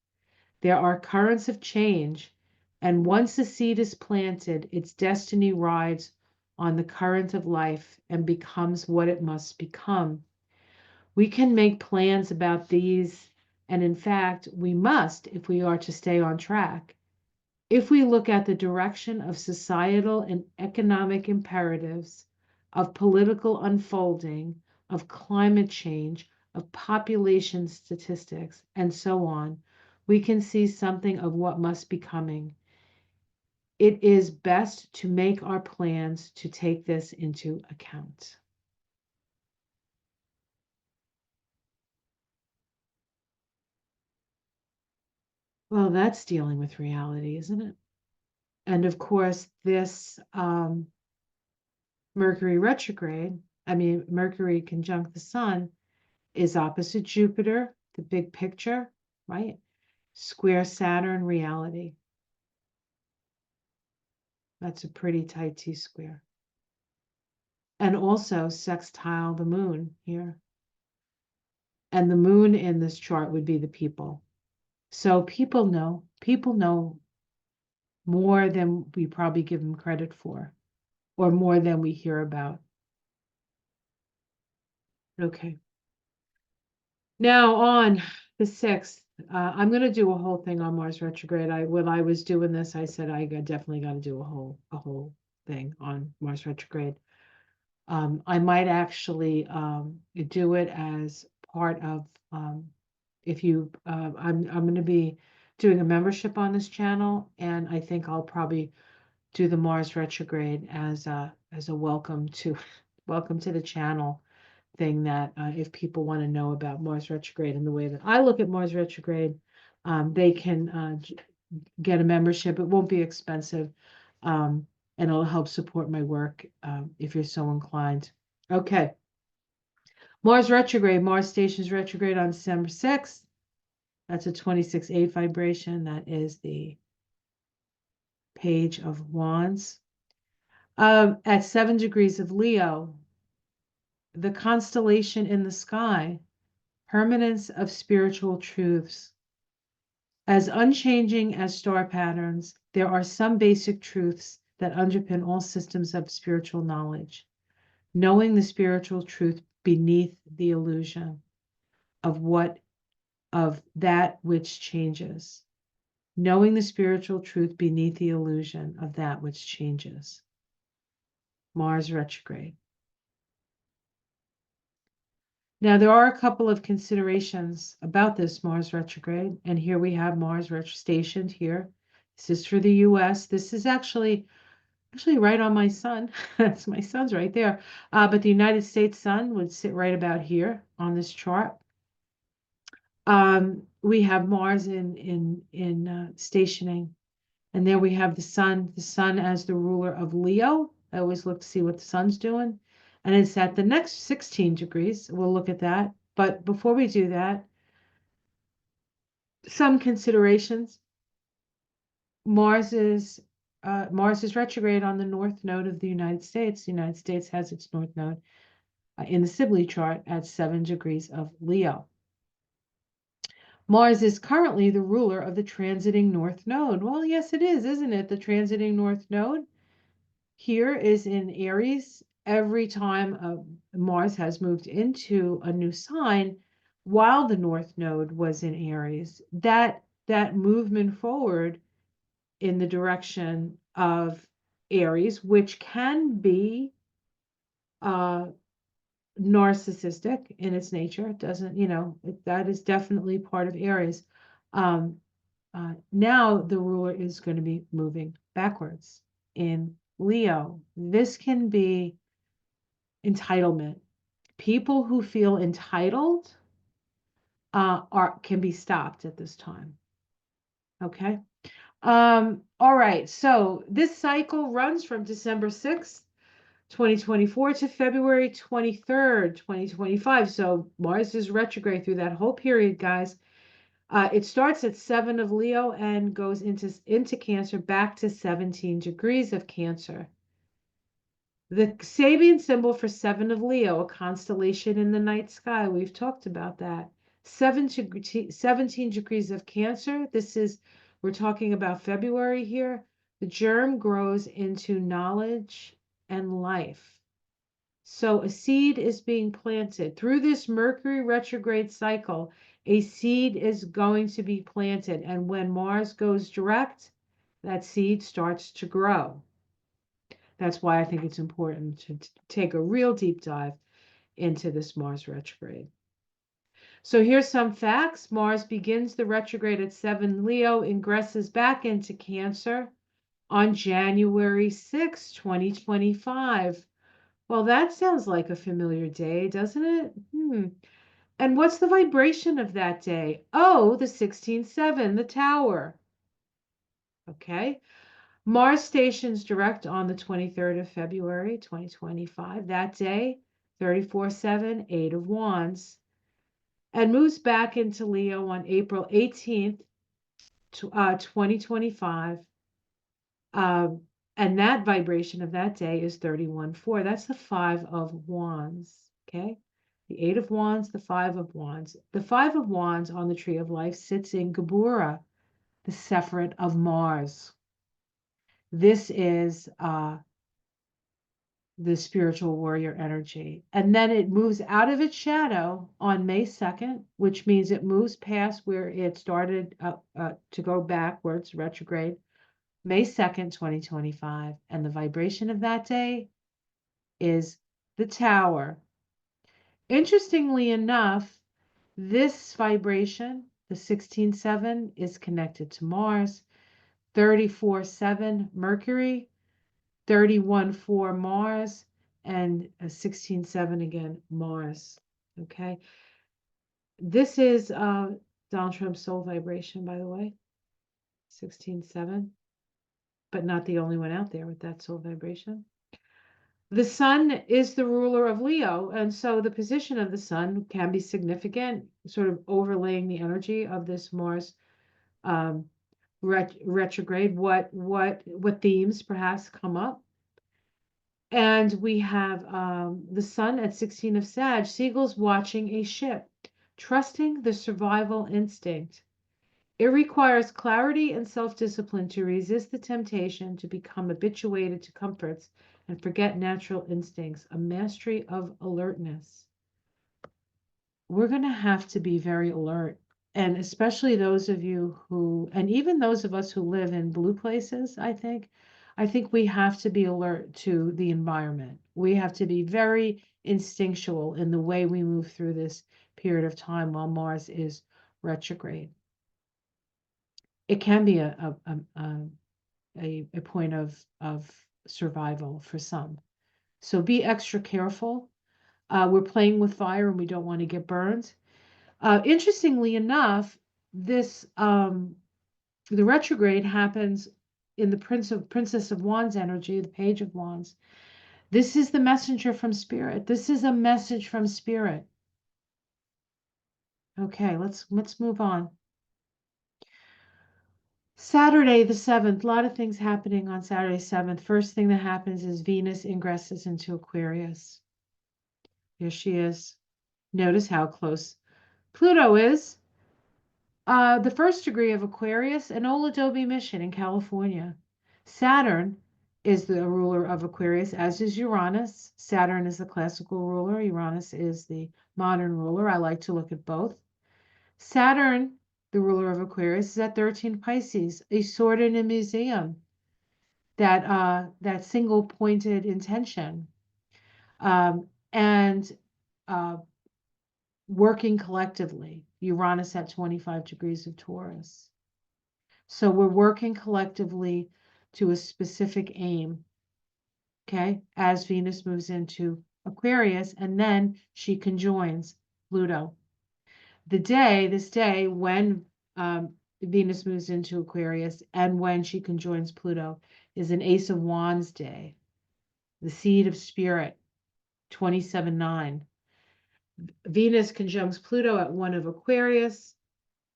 There are currents of change, and once a seed is planted, its destiny rides on the current of life and becomes what it must become. We can make plans about these, and in fact, we must if we are to stay on track. If we look at the direction of societal and economic imperatives, of political unfolding, of climate change, of population statistics, and so on, we can see something of what must be coming. It is best to make our plans to take this into account. Well, that's dealing with reality, isn't it? And of course, this Mercury retrograde, Mercury conjunct the sun, is opposite Jupiter, the big picture, right? Square Saturn, reality. That's a pretty tight T-square. And also sextile the moon here. And the moon in this chart would be the people. So people know more than we probably give them credit for, or more than we hear about. Okay. Now on the 6th, I'm going to do a whole thing on Mars retrograde. When I was doing this, I said I definitely got to do a whole thing on Mars retrograde. I might actually do it as part of I'm going to be doing a membership on this channel, and I think I'll probably do the Mars retrograde as a welcome to the channel thing, that if people want to know about Mars retrograde and the way that I look at Mars retrograde, they can get a membership. It won't be expensive, and it'll help support my work if you're so inclined. Okay. Mars retrograde. Mars stations retrograde on December 6th. That's a 26.8 vibration. That is the Page of Wands. At 7 degrees of Leo, the constellation in the sky, permanence of spiritual truths. As unchanging as star patterns, there are some basic truths that underpin all systems of spiritual knowledge. Knowing the spiritual truth beneath the illusion of that which changes. Knowing the spiritual truth beneath the illusion of that which changes. Mars retrograde. Now, there are a couple of considerations about this Mars retrograde, and here we have Mars stationed here. This is for the U.S. This is actually right on my sun. That's my sun's right there. But the United States sun would sit right about here on this chart. We have Mars in stationing, and there we have the sun as the ruler of Leo. I always look to see what the sun's doing, and it's at the next 16 degrees. We'll look at that. But before we do that, some considerations. Mars is retrograde on the north node of the United States. The United States has its north node. in the Sibley chart at 7 degrees of Leo. Mars is currently the ruler of the transiting North Node. Well, yes, it is, isn't it? The transiting North Node here is in Aries. Every time Mars has moved into a new sign, while the North Node was in Aries, that movement forward in the direction of Aries, which can be narcissistic in its nature. It doesn't, that is definitely part of Aries. Now the ruler is going to be moving backwards in Leo. This can be entitlement. People who feel entitled can be stopped at this time. Okay. All right. So this cycle runs from December 6th, 2024 to February 23rd, 2025. So Mars is retrograde through that whole period, guys. It starts at 7 of Leo and goes into Cancer back to 17 degrees of Cancer. The Sabian symbol for 7 of Leo, a constellation in the night sky. We've talked about that. 17 degrees of Cancer. We're talking about February here. The germ grows into knowledge and life. So a seed is being planted. Through this Mercury retrograde cycle, a seed is going to be planted. And when Mars goes direct, that seed starts to grow. That's why I think it's important to take a real deep dive into this Mars retrograde. So here's some facts. Mars begins the retrograde at 7 Leo, ingresses back into Cancer on January 6, 2025. Well, that sounds like a familiar day, doesn't it? And what's the vibration of that day? Oh, the 16-7, the Tower. Okay. Mars stations direct on the 23rd of February, 2025. That day, 34-7, 8 of Wands. And moves back into Leo on April 18th, 2025. And that vibration of that day is 31-4. That's the 5 of Wands. Okay. The 8 of Wands, the 5 of Wands. The 5 of Wands on the Tree of Life sits in Geburah, the Sephirot of Mars. This is the spiritual warrior energy. And then it moves out of its shadow on May 2nd, which means it moves past where it started to go backwards, retrograde, May 2nd, 2025. And the vibration of that day is the Tower. Interestingly enough, this vibration, the 16-7, is connected to Mars, 34-7 Mercury, 31-4 Mars, and 16-7 again Mars. Okay. This is Donald Trump's soul vibration, by the way, 16-7, but not the only one out there with that soul vibration. The sun is the ruler of Leo, and so the position of the sun can be significant, sort of overlaying the energy of this Mars retrograde. What themes perhaps come up? And we have the sun at 16 of Sag, seagulls watching a ship, trusting the survival instinct. It requires clarity and self-discipline to resist the temptation to become habituated to comforts and forget natural instincts, a mastery of alertness. We're going to have to be very alert. And especially those of you who, and even those of us who live in blue places, I think we have to be alert to the environment. We have to be very instinctual in the way we move through this period of time while Mars is retrograde. It can be a point of survival for some. So be extra careful. We're playing with fire and we don't want to get burned. Interestingly enough, this the retrograde happens in the Princess of Wands energy, the Page of Wands. This is the messenger from Spirit. This is a message from Spirit. Okay, let's move on. Saturday the 7th, a lot of things happening on Saturday 7th. First thing that happens is Venus ingresses into Aquarius. Here she is. Notice how close Pluto is. The first degree of Aquarius and Old Adobe Mission in California. Saturn is the ruler of Aquarius, as is Uranus. Saturn is the classical ruler. Uranus is the modern ruler. I like to look at both. Saturn, the ruler of Aquarius, is at 13 Pisces, a sword in a museum. That single pointed intention, and working collectively. Uranus at 25 degrees of Taurus. So we're working collectively to a specific aim, okay, as Venus moves into Aquarius, and then she conjoins Pluto. This day, when Venus moves into Aquarius and when she conjoins Pluto, is an Ace of Wands day, the seed of spirit, 27-9. Venus conjuncts Pluto at 1 of Aquarius.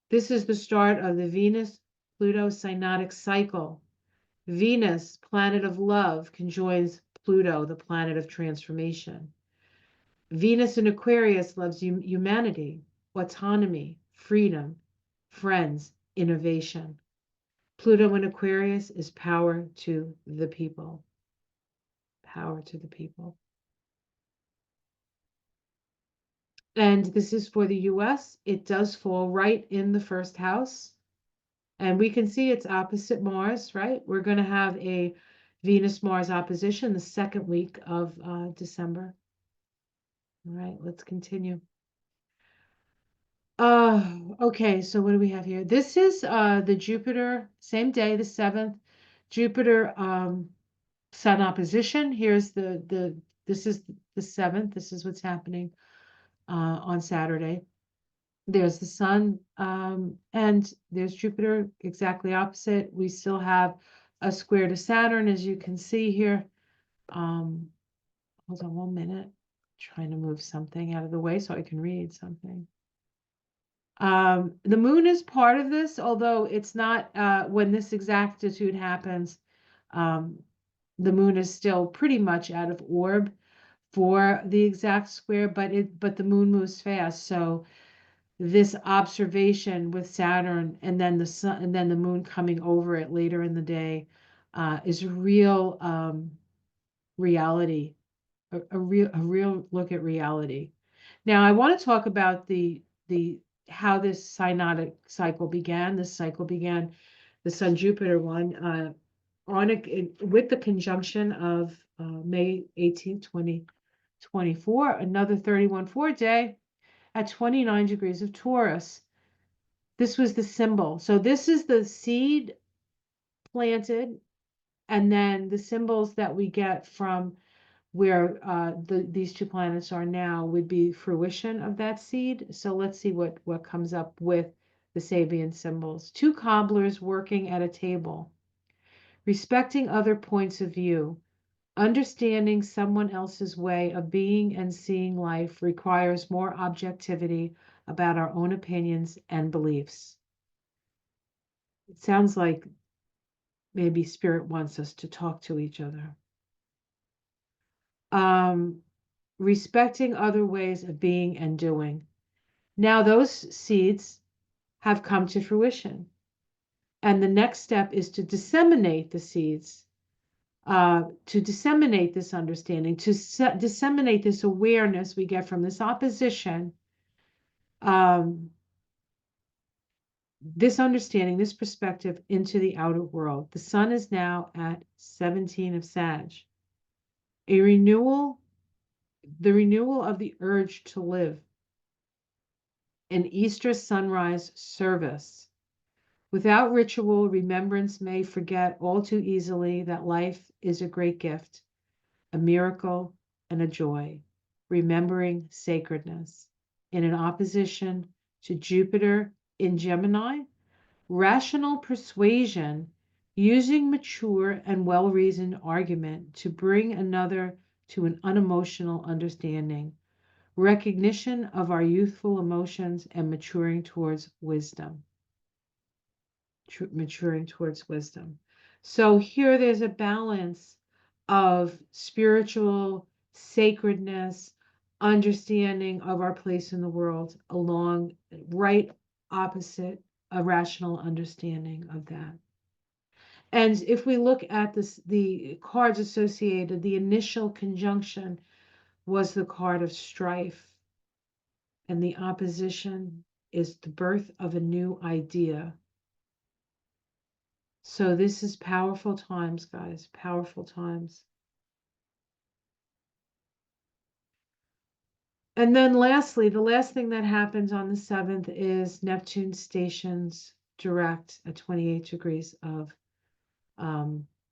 This is the start of the Venus-Pluto synodic cycle. Venus, planet of love, conjoins Pluto, the planet of transformation. Venus in Aquarius loves humanity, autonomy, freedom, friends, innovation. Pluto in Aquarius is power to the people. Power to the people. And this is for the US. It does fall right in the first house. And we can see it's opposite Mars, right? We're going to have a Venus-Mars opposition the second week of December. All right, let's continue. Okay, so what do we have here? This is the Jupiter, same day, the 7th, Jupiter Sun opposition. Here's this is the 7th. This is what's happening on Saturday. There's the Sun, and there's Jupiter exactly opposite. We still have a square to Saturn, as you can see here. Hold on 1 minute. Trying to move something out of the way so I can read something. The moon is part of this, although it's not, when this exactitude happens, the moon is still pretty much out of orb for the exact square, but the moon moves fast. So this observation with Saturn and then the sun and then the moon coming over it later in the day is real reality, a real look at reality. Now I want to talk about the how this synodic cycle began. This cycle began, the Sun Jupiter one, with the conjunction of May 18, 2024, another 31-4 day at 29 degrees of Taurus. This was the symbol. So this is the seed planted, and then the symbols that we get from where these two planets are now would be fruition of that seed. So let's see what comes up with the Sabian symbols. Two cobblers working at a table, respecting other points of view. Understanding someone else's way of being and seeing life requires more objectivity about our own opinions and beliefs. It sounds like maybe Spirit wants us to talk to each other. Respecting other ways of being and doing. Now those seeds have come to fruition. And the next step is to disseminate the seeds, to disseminate this understanding, to disseminate this awareness we get from this opposition, this understanding, this perspective into the outer world. The sun is now at 17 of Sag. A renewal, the renewal of the urge to live. An Easter sunrise service. Without ritual, remembrance may forget all too easily that life is a great gift, a miracle, and a joy. Remembering sacredness. In an opposition to Jupiter in Gemini, rational persuasion, using mature and well-reasoned argument to bring another to an unemotional understanding, recognition of our youthful emotions, and maturing towards wisdom. Maturing towards wisdom. So here there's a balance of spiritual sacredness, understanding of our place in the world along right opposite a rational understanding of that. And if we look at this, the cards associated, the initial conjunction was the card of strife, and the opposition is the birth of a new idea. So this is powerful times, guys, powerful times. And then lastly, the last thing that happens on the 7th is Neptune stations direct at 28 degrees of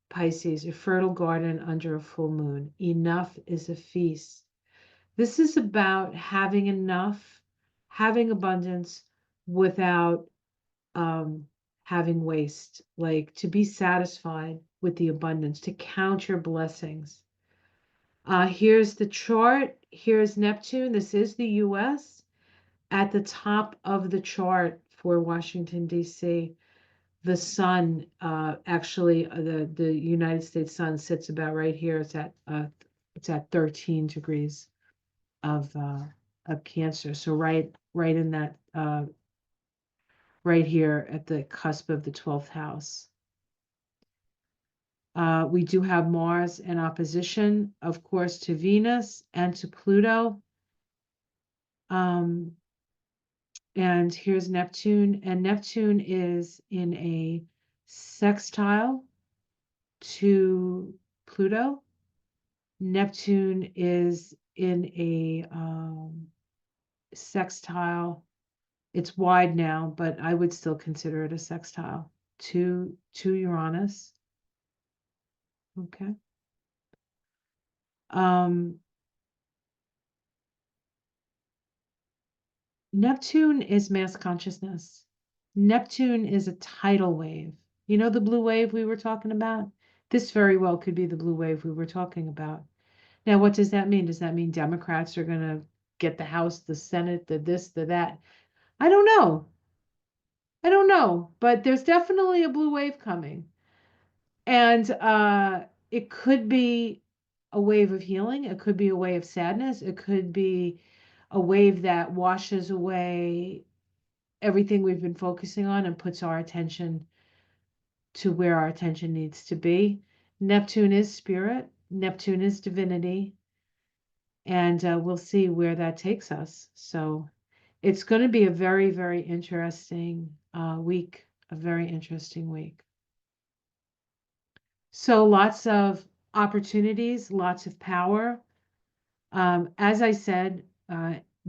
Pisces, a fertile garden under a full moon. Enough is a feast. This is about having enough, having abundance without having waste, like to be satisfied with the abundance, to count your blessings. Here's the chart. Here's Neptune. This is the US. At the top of the chart for Washington, D.C., the sun, the United States sun sits about right here. It's at 13 degrees of Cancer. So right in that right here at the cusp of the 12th house. We do have Mars in opposition, of course, to Venus and to Pluto. And here's Neptune, and Neptune is in a sextile to Pluto. Neptune is in a sextile. It's wide now, but I would still consider it a sextile to Uranus. Okay. Neptune is mass consciousness. Neptune is a tidal wave. You know the blue wave we were talking about? This very well could be the blue wave we were talking about. Now, what does that mean? Does that mean Democrats are going to get the House, the Senate, the this, the that? I don't know. I don't know, but there's definitely a blue wave coming. And it could be a wave of healing. It could be a wave of sadness. It could be a wave that washes away everything we've been focusing on and puts our attention to where our attention needs to be. Neptune is spirit. Neptune is divinity. And we'll see where that takes us. So it's going to be a very, very interesting week, a very interesting week. So lots of opportunities, lots of power. As I said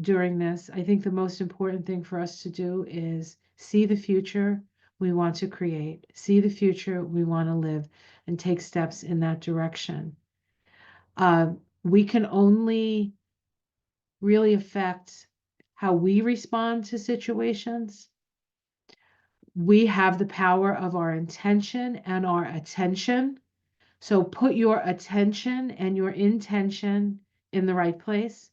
during this, I think the most important thing for us to do is see the future we want to create, see the future we want to live, and take steps in that direction. We can only really affect how we respond to situations. We have the power of our intention and our attention. So put your attention and your intention in the right place.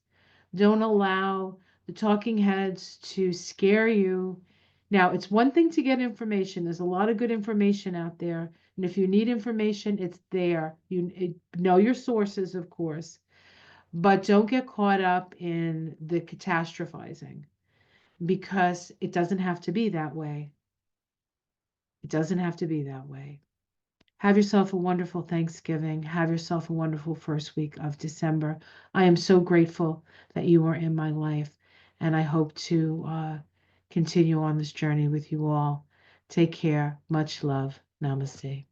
Don't allow the talking heads to scare you. Now, it's one thing to get information. There's a lot of good information out there. And if you need information, it's there. You know your sources, of course, but don't get caught up in the catastrophizing because it doesn't have to be that way. It doesn't have to be that way. Have yourself a wonderful Thanksgiving. Have yourself a wonderful first week of December. I am so grateful that you are in my life, and I hope to continue on this journey with you all. Take care. Much love. Namaste.